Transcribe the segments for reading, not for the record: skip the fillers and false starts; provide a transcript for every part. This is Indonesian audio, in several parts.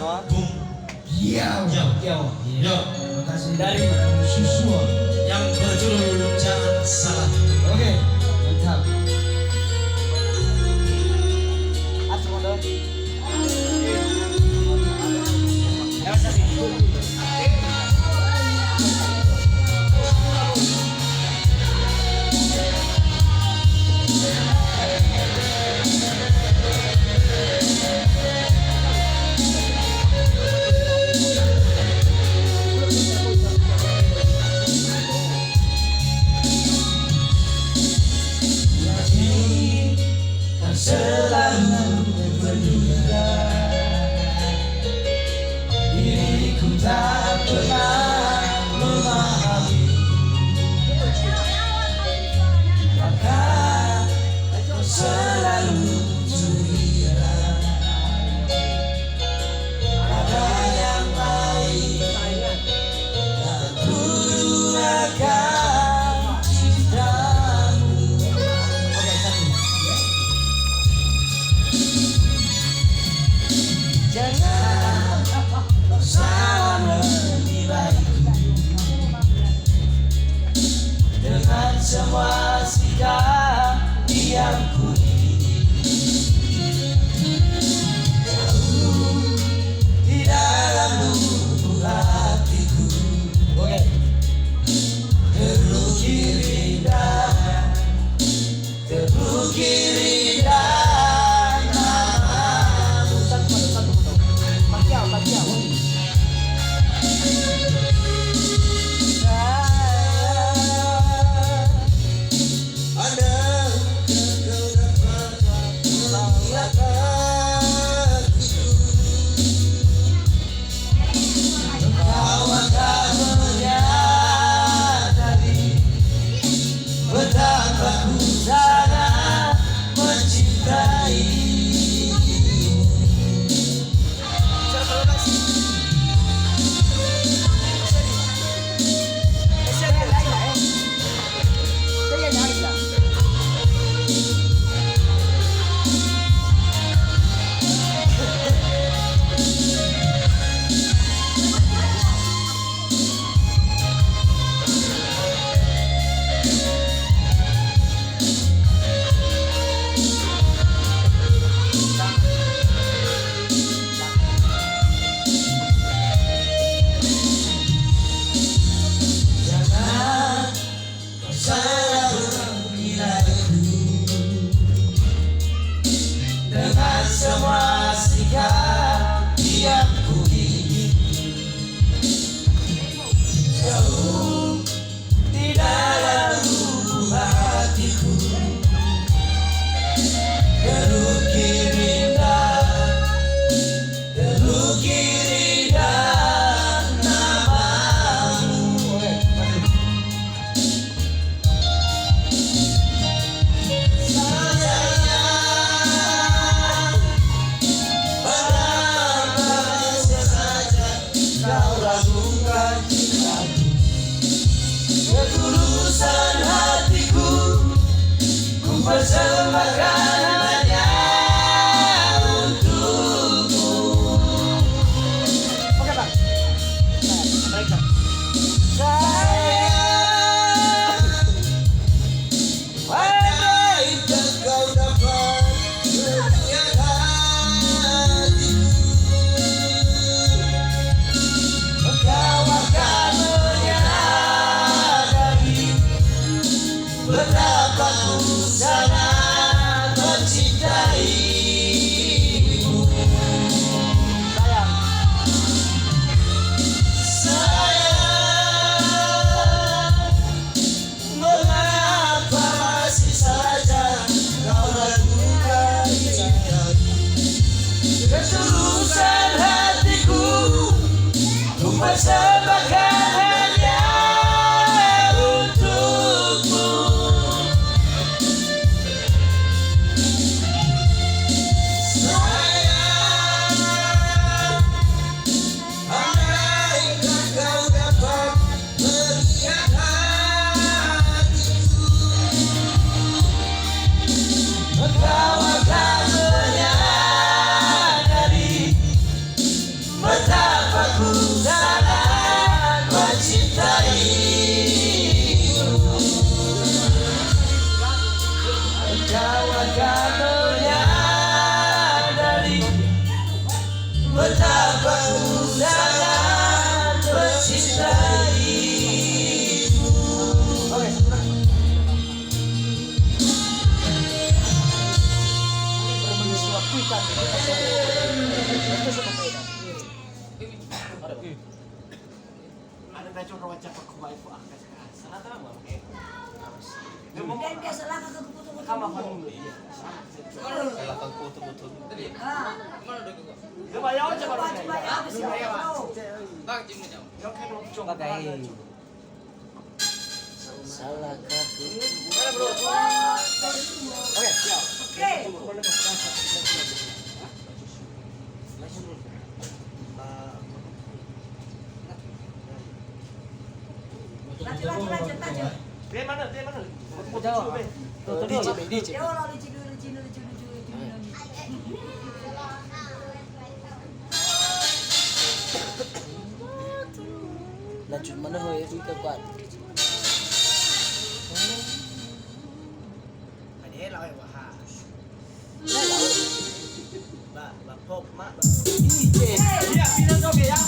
semua. Yo. Terima kasih Dari Susu yang berjudul Jangan Salah. Oke, mantap. Selalu menduga diriku tak pernah memahami, maka kau selalu curiga ada yang baik dan dulu akan cintamu. Oke, satu. Jangan kau salah menilaiku dengan semua sikap yang kumiliki. Jauh di dalam lubuk hatiku terukir indah, terukir indah. Ada kau dapat betapa ku sangat mencintaimu. Ada tayo rawaca pakuwai po ang kaskas. Sana tama, okay? Dan biasa lah kakak keputus Kama pa nung iya. Kalakang puto-puto. Lumayaw siya ba? Bagay. Salah kaku. Okay, siap. Oke. Lanjut. Dia mana? Jauh. DJ. Ya Allah, lucu dulu. Lanjut mana ho ya kita kuat. Ada lah ya wah. Ba pop mak. DJ. Iya, bilang oke ya.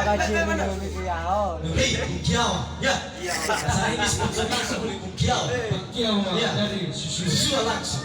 gaji minggu kiau. Kung Kiao. Ya. Bahasa Inggris langsung boleh Kung Kiao. Ya. Dari Susu langsung.